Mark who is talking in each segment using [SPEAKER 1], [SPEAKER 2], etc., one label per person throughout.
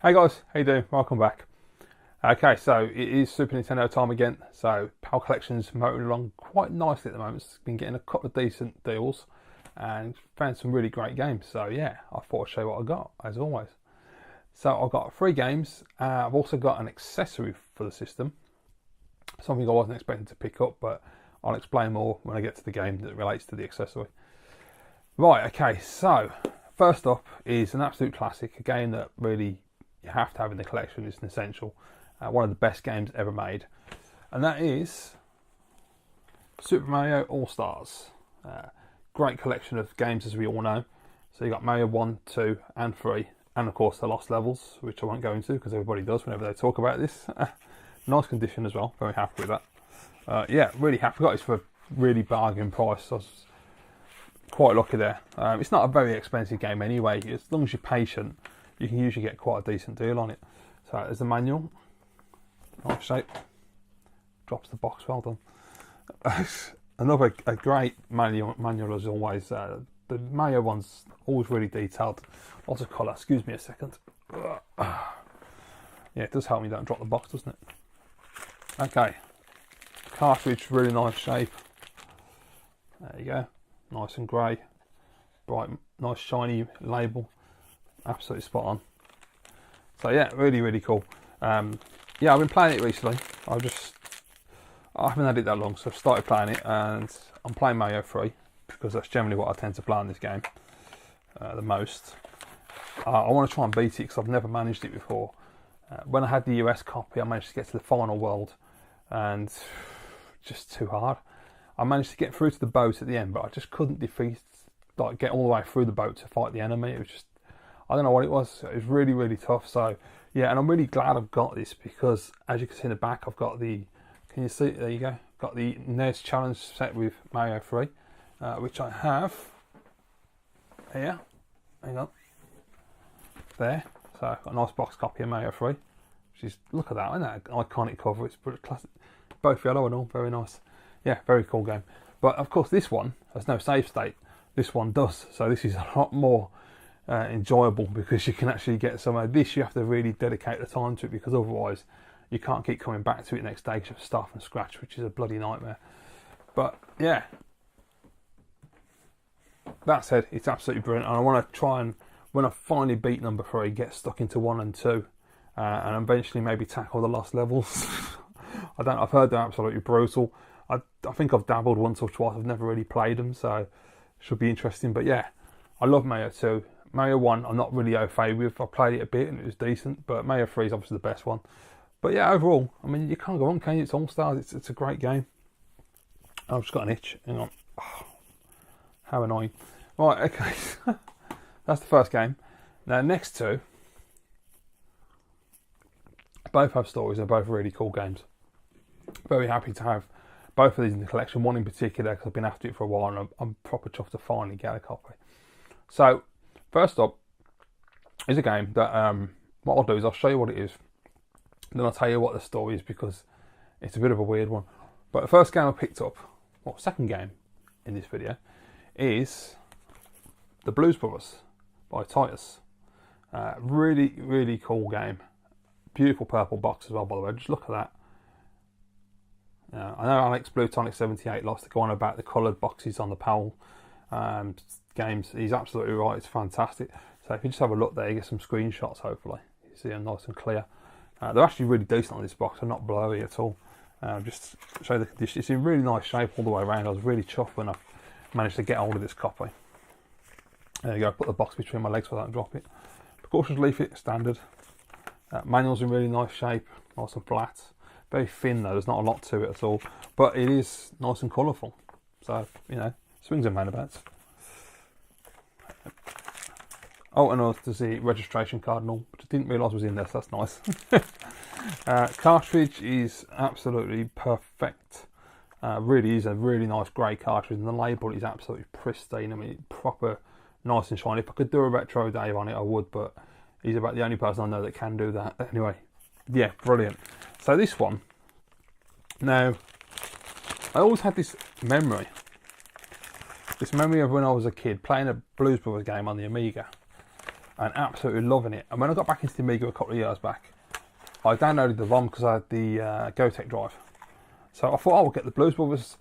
[SPEAKER 1] Hey guys, how you doing? Welcome back. Okay, so it is Super Nintendo time again. So PAL Collection's motoring along quite nicely at the moment. It's been getting a couple of decent deals and found some really great games. So yeah, I thought I'd show you what I got, as always. So I've got 3 games. I've also got an accessory for the system. Something I wasn't expecting to pick up, but I'll explain more when I get to the game that relates to the accessory. Right, okay, so first up is an absolute classic, a game that really you have to have in the collection. It's an essential. One of the best games ever made. And that is Super Mario AllStars. Great collection of games, as we all know. So you got Mario 1, 2 and 3. And of course the Lost Levels, which I won't go into because everybody does whenever they talk about this. Nice condition as well. Very happy with that. Yeah, really happy. Got this for a really bargain price. I was quite lucky there. It's not a very expensive game anyway. As long as you're patient, you can usually get quite a decent deal on it. So there's the manual. Nice shape. Drops the box, well done. Another a great manual as always. The Mario one's always really detailed. Lots of colour. Excuse me a second. Yeah, it does help me don't drop the box, doesn't it? Okay. Cartridge, really nice shape. There you go. Nice and grey. Bright, nice shiny label. Absolutely spot on. So yeah, really cool. Yeah, I've been playing it recently. I haven't had it that long, so I've started playing it, and I'm playing Mario 3 because that's generally what I tend to play on this game the most. I want to try and beat it because I've never managed it before. When I had the US copy, I managed to get to the final world, and just too hard. I managed to get through to the boat at the end, but I just couldn't get all the way through the boat to fight the enemy. It was just, I don't know what it was. It was really tough. So yeah, and I'm really glad I've got this because, as you can see in the back, I've got the. Can you see? There you go. Got the NES challenge set with Mario 3, which I have here. Hang on. There. So I've got a nice box copy of Mario 3. Which is, look at that, isn't that an iconic cover? It's pretty classic. Both yellow and all, very nice. Yeah, very cool game. But of course, this one has no save state. This one does. So this is a lot more enjoyable because you can actually get somewhere. This you have to really dedicate the time to it because otherwise you can't keep coming back to it next day because you have to start from scratch, which is a bloody nightmare. But yeah, that said, it's absolutely brilliant, and I want to try and, when I finally beat number 3, get stuck into 1 and 2, and eventually maybe tackle the Lost Levels. I've heard they're absolutely brutal. I think I've dabbled once or twice. I've never really played them, so should be interesting. But yeah, I love Mario 2. Mario 1 I'm not really au fait with. I played it a bit and it was decent, but Mario 3 is obviously the best one. But yeah, overall, I mean, you can't go wrong, can you? It's AllStars. It's a great game. I've just got an itch. Hang on. Oh, how annoying. Right, okay. That's the first game. Now, next two, both have stories. They're both really cool games. Very happy to have both of these in the collection. One in particular because I've been after it for a while, and I'm proper chuffed to finally get a copy. So, first up is a game that what I'll do is I'll show you what it is, then I'll tell you what the story is because it's a bit of a weird one. But the first game I picked up, or second game in this video, is The Blues Brothers by Titus. Really cool game. Beautiful purple box as well, by the way. Just look at that. I know Alex Blue-Tonic78 likes to go on about the coloured boxes on the PAL games. He's absolutely right. It's fantastic. So if you just have a look there, you get some screenshots, hopefully. You see them nice and clear. They're actually really decent on this box. They're not blurry at all. Just show you the condition. It's in really nice shape all the way around. I was really chuffed when I managed to get hold of this copy. There you go. Put the box between my legs so I don't drop it. Precautions leaflet, standard. Manual's in really nice shape. Nice and flat. Very thin though, there's not a lot to it at all, but it is nice and colourful. So, you know, swings and roundabouts. Oh, and there's the registration card and all, which I didn't realise was in there, so that's nice. Cartridge is absolutely perfect. Really is a really nice grey cartridge, and the label is absolutely pristine. I mean, proper nice and shiny. If I could do a retro Dave on it, I would, but he's about the only person I know that can do that. Anyway, yeah, brilliant. So this one, now, I always had this memory of when I was a kid playing a Blues Brothers game on the Amiga, and absolutely loving it. And when I got back into the Amiga a couple of years back, I downloaded the ROM because I had the GoTech drive. So I thought, oh, I'll get the Blues Brothers.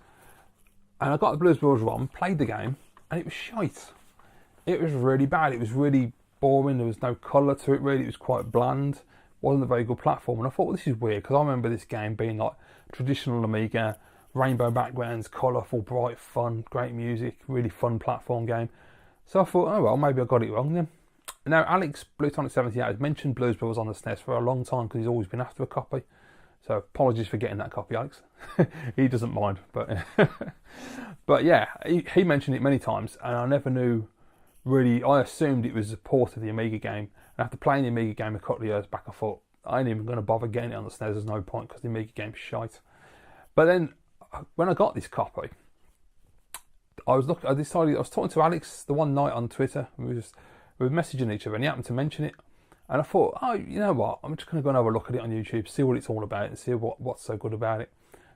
[SPEAKER 1] And I got the Blues Brothers ROM, played the game, and it was shite. It was really bad. It was really boring. There was no colour to it, really. It was quite bland. Wasn't a very good platform. And I thought, well, this is weird, because I remember this game being like traditional Amiga, rainbow backgrounds, colourful, bright, fun, great music, really fun platform game. So I thought, oh, well, maybe I got it wrong then. Now, Alex Bluetonic78 has mentioned Blues Brothers on the SNES for a long time because he's always been after a copy. So apologies for getting that copy, Alex. He doesn't mind, but but yeah, he mentioned it many times, and I never knew really. I assumed it was a port of the Amiga game, and after playing the Amiga game a couple of years back, I thought I ain't even going to bother getting it on the SNES. There's no point because the Amiga game's shite. But then when I got this copy, I decided I was talking to Alex the one night on Twitter. We were messaging each other, and he happened to mention it. And I thought, oh, you know what? I'm just going to go and have a look at it on YouTube, see what it's all about, and see what's so good about it.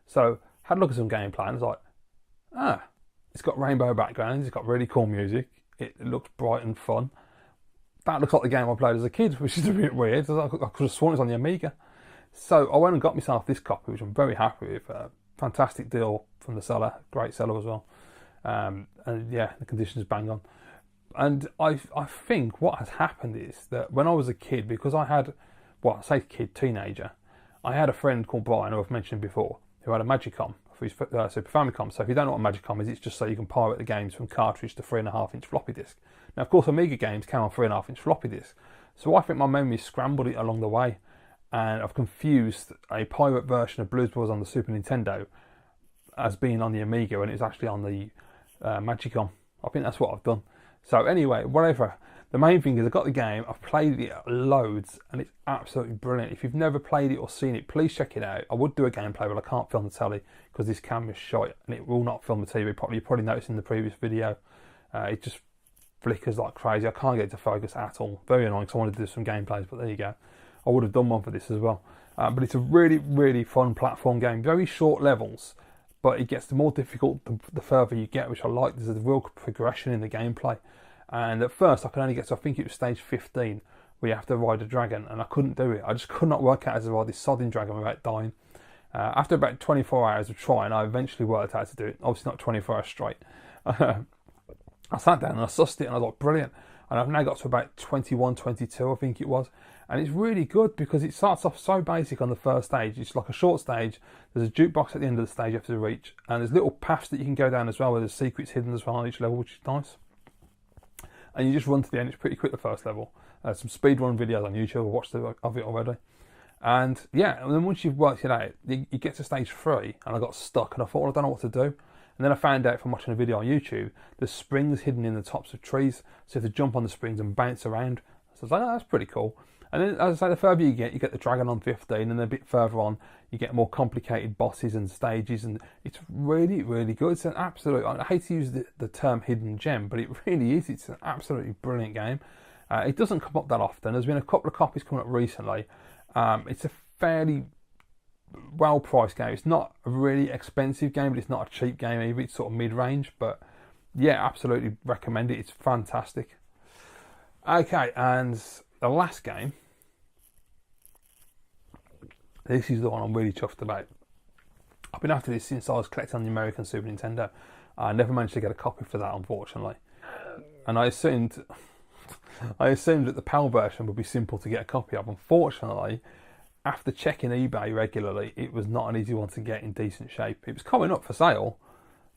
[SPEAKER 1] So had a look at some gameplay, and I was like, it's got rainbow backgrounds, it's got really cool music, it looks bright and fun. That looks like the game I played as a kid, which is a bit weird. I could have sworn it's on the Amiga. So I went and got myself this copy, which I'm very happy with. Fantastic deal from the seller, great seller as well. And yeah, the conditions bang on. And I think what has happened is that when I was a kid, because I had, well, I say kid, teenager, I had a friend called Brian, who I've mentioned before, who had a Magicom for his Super Famicom. So if you don't know what a Magicom is, it's just so you can pirate the games from cartridge to 3.5-inch floppy disk. Now, of course, Amiga games came on 3.5-inch floppy disk. So I think my memory scrambled it along the way, and I've confused a pirate version of Blues Brothers on the Super Nintendo as being on the Amiga, and it's actually on the Magicom. I think that's what I've done. So anyway, whatever. The main thing is I got the game, I've played it loads, and it's absolutely brilliant. If you've never played it or seen it, please check it out. I would do a gameplay, but I can't film the telly because this camera's shite, and it will not film the TV properly. You probably noticed in the previous video, it just flickers like crazy. I can't get it to focus at all. Very annoying because I wanted to do some gameplays, but there you go. I would have done one for this as well. But it's a really, really fun platform game. Very short levels, but it gets more difficult the further you get, which I like. There's a real progression in the gameplay. And at first, I could only get to, I think it was stage 15, where you have to ride a dragon, and I couldn't do it. I just could not work out how to ride this sodding dragon without dying. After about 24 hours of trying, I eventually worked out how to do it. Obviously not 24 hours straight. I sat down and I sussed it, and I was like, brilliant. And I've now got to about 21, 22, I think it was. And it's really good because it starts off so basic on the first stage. It's like a short stage. There's a jukebox at the end of the stage you have to reach. And there's little paths that you can go down as well, where there's secrets hidden as well on each level, which is nice. And you just run to the end. It's pretty quick, the first level. Some speedrun videos on YouTube. I've watched of it already. And yeah, and then once you've worked it out, you get to stage 3, and I got stuck, and I thought, well, I don't know what to do. And then I found out from watching a video on YouTube, there's springs hidden in the tops of trees, so you have to jump on the springs and bounce around. So I was like, oh, that's pretty cool. And then, as I say, the further you get the dragon on 15, and a bit further on, you get more complicated bosses and stages, and it's really, really good. It's an absolute, I hate to use the term hidden gem, but it really is. It's an absolutely brilliant game. It doesn't come up that often. There's been a couple of copies coming up recently. It's a fairly well-priced game. It's not a really expensive game, but it's not a cheap game either. It's sort of mid-range, but yeah, absolutely recommend it. It's fantastic. Okay, and the last game, this is the one I'm really chuffed about. I've been after this since I was collecting on the American Super Nintendo. I never managed to get a copy for that, unfortunately. And I assumed that the PAL version would be simple to get a copy of. Unfortunately, after checking eBay regularly, it was not an easy one to get in decent shape. It was coming up for sale.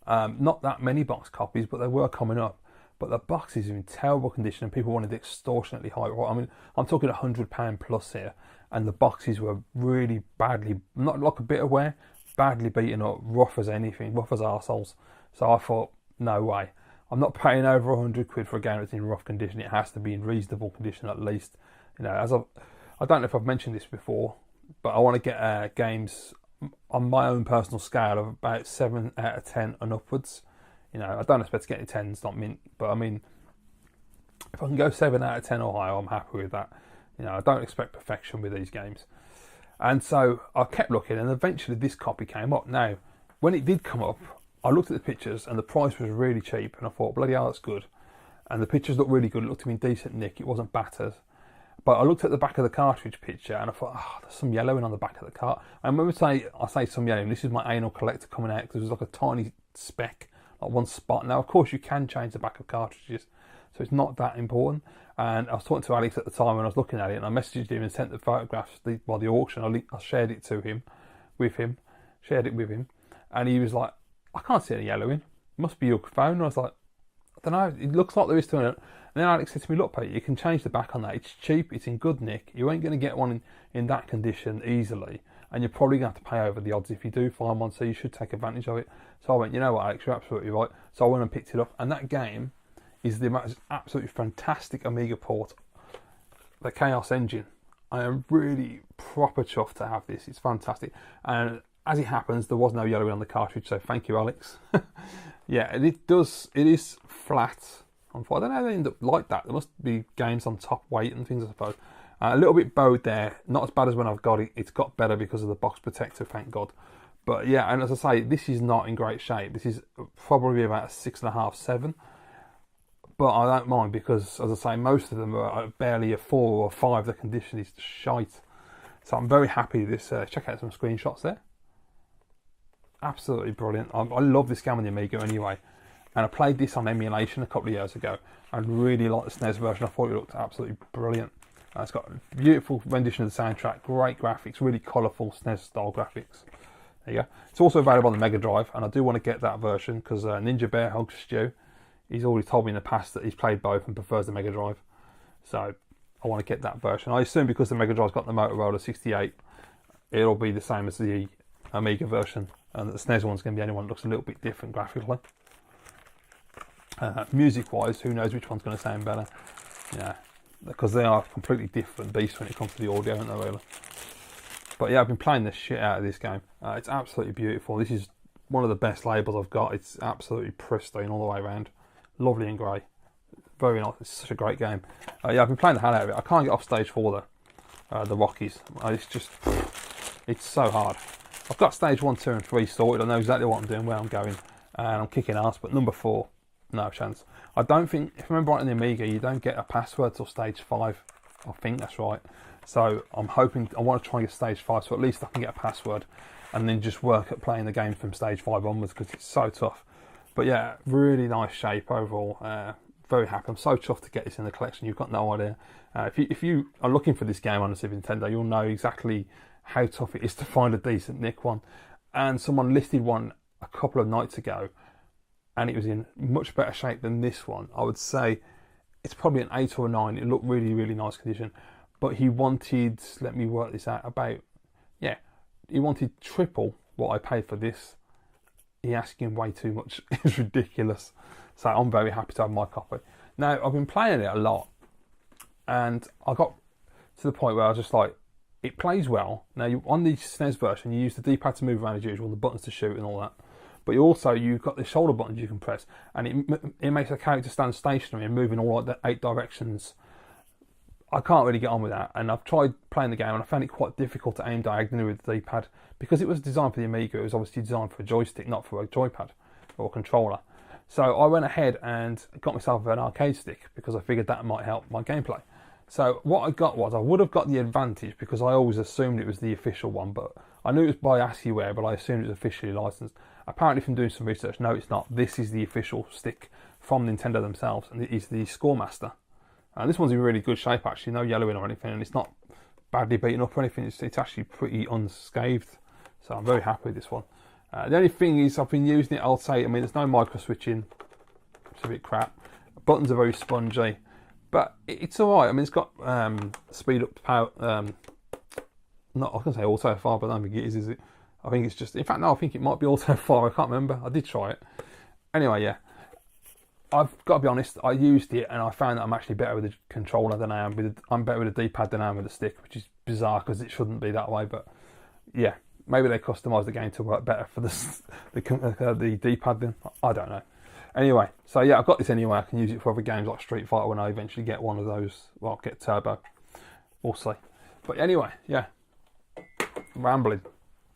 [SPEAKER 1] Not that many box copies, but they were coming up. But the boxes are in terrible condition, and people wanted extortionately high. I mean, I'm talking £100 plus here, and the boxes were really badly, not like a bit of wear, badly beaten up, rough as anything, rough as arseholes. So I thought, no way. I'm not paying over £100 for a game that's in rough condition. It has to be in reasonable condition at least. You know, I don't know if I've mentioned this before, but I want to get games on my own personal scale of about 7 out of 10 and upwards. You know, I don't expect to get any 10s, not mint, but I mean, if I can go 7 out of 10 or higher, I'm happy with that. You know, I don't expect perfection with these games. And so I kept looking, and eventually this copy came up. Now, when it did come up, I looked at the pictures, and the price was really cheap, and I thought, bloody hell, that's good. and the pictures looked really good. It looked to be in decent nick. It wasn't battered. But I looked at the back of the cartridge picture and I thought, oh, there's some yellowing on the back of the cart. And when I say some yellowing, this is my anal collector coming out, because there's like a tiny speck, like one spot. Now, of course, you can change the back of cartridges, so it's not that important. And I was talking to Alex at the time when I was looking at it, and I messaged him and sent the photographs by the auction. I shared it with him, and he was like, I can't see any yellowing. It must be your phone. And I was like, I don't know. It looks like there is to it. And then Alex said to me, look, Pete, you can change the back on that. It's cheap. It's in good nick. You ain't going to get one in that condition easily. And you're probably going to have to pay over the odds if you do find one. So you should take advantage of it. So I went, you know what, Alex, you're absolutely right. So I went and picked it up. And that game is the most absolutely fantastic Amiga port, the Chaos Engine. I am really proper chuffed to have this. It's fantastic. And as it happens, there was no yellowing on the cartridge. So thank you, Alex. Yeah, it is flat. I don't know how they end up like that. There must be games on top weight and things, I suppose. A little bit bowed there. Not as bad as when I've got it. It's got better because of the box protector, thank God. But yeah, and as I say, this is not in great shape. This is probably about a 6.5, 7. But I don't mind because, as I say, most of them are barely a 4 or 5. The condition is shite. So I'm very happy with this. Check out some screenshots there. Absolutely brilliant. I love this game on the Amiga anyway. And I played this on emulation a couple of years ago and really liked the SNES version. I thought it looked absolutely brilliant. It's got a beautiful rendition of the soundtrack, great graphics, really colourful SNES style graphics. There you go. It's also available on the Mega Drive, and I do want to get that version because Ninja Bear Hug Stew, he's already told me in the past that he's played both and prefers the Mega Drive. So I want to get that version. I assume because the Mega Drive's got the Motorola 68, it'll be the same as the Amiga version, and the SNES one's going to be the only one that looks a little bit different graphically. Music-wise, who knows which one's going to sound better? Yeah, because they are completely different beasts when it comes to the audio, aren't they, really? But yeah, I've been playing the shit out of this game. It's absolutely beautiful. This is one of the best labels I've got. It's absolutely pristine all the way around. Lovely and grey. Very nice. It's such a great game. Yeah, I've been playing the hell out of it. I can't get off stage 4 though. The Rockies. It's so hard. I've got stage 1, 2 and 3 sorted. I know exactly what I'm doing, where I'm going. And I'm kicking ass. But number 4... no chance. I don't think, if I remember right on the Amiga, you don't get a password till stage 5. I think that's right. So I'm hoping, I want to try and get stage 5, so at least I can get a password and then just work at playing the game from stage 5 onwards, because it's so tough. But yeah, really nice shape overall. Very happy. I'm so chuffed to get this in the collection. You've got no idea. If you are looking for this game on the Super Nintendo, you'll know exactly how tough it is to find a decent nick one. And someone listed one a couple of nights ago, and it was in much better shape than this one. I would say it's probably an 8 or a 9. It looked really, really nice condition. But he wanted, let me work this out, he wanted triple what I paid for this. He asking way too much. It's ridiculous. So I'm very happy to have my copy. Now, I've been playing it a lot, and I got to the point where I was just like, it plays well. Now, on the SNES version, you use the D-pad to move around as usual, the buttons to shoot and all that. But you've got the shoulder buttons you can press, and it makes the character stand stationary and move in all like the 8 directions. I can't really get on with that, and I've tried playing the game and I found it quite difficult to aim diagonally with the D-pad. Because it was designed for the Amiga, it was obviously designed for a joystick, not for a joypad or controller. So I went ahead and got myself an arcade stick because I figured that might help my gameplay. So what I got was, I would have got the Advantage because I always assumed it was the official one, but I knew it was by ASCIIWare, but I assumed it was officially licensed. Apparently from doing some research, no it's not. This is the official stick from Nintendo themselves, and it is the Scoremaster. And this one's in really good shape actually, no yellowing or anything, and it's not badly beaten up or anything, it's actually pretty unscathed. So I'm very happy with this one. The only thing is, I've been using it, I'll say, there's no micro switching, it's a bit crap. Buttons are very spongy, but it's alright. It's got speed up power, I was going to say auto fire, but I don't think it is it? I think it's just, in fact, no, I think it might be auto fire, I can't remember. I did try it. Anyway, yeah. I've got to be honest, I used it and I found that I'm actually better with the controller than I am with I'm better with the D-pad than I am with the stick, which is bizarre because it shouldn't be that way, but yeah, maybe they customised the game to work better for the D-pad then, I don't know. Anyway, so yeah, I've got this anyway, I can use it for other games like Street Fighter when I eventually get one of those, well, get Turbo, we'll see. But anyway, yeah, rambling.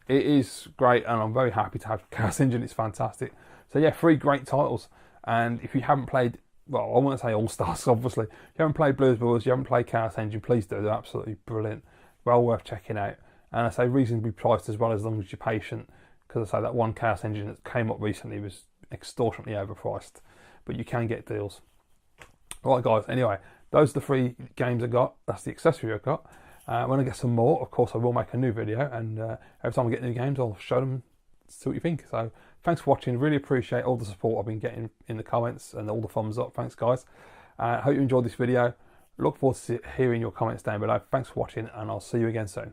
[SPEAKER 1] It is great and I'm very happy to have Chaos Engine, it's fantastic. So yeah, 3 great titles. And if you haven't played well, I wouldn't say AllStars, obviously. If you haven't played Blues Brothers, you haven't played Chaos Engine, please do. They're absolutely brilliant. Well worth checking out. And I say reasonably priced as well, as long as you're patient. Because I say that one Chaos Engine that came up recently was extortionately overpriced. But you can get deals. Alright guys, anyway, those are the 3 games I got. That's the accessory I got. When I get some more, of course, I will make a new video. And every time I get new games, I'll show them, see what you think. So thanks for watching. Really appreciate all the support I've been getting in the comments and all the thumbs up. Thanks guys. Hope you enjoyed this video. Look forward to hearing your comments down below. Thanks for watching, and I'll see you again soon.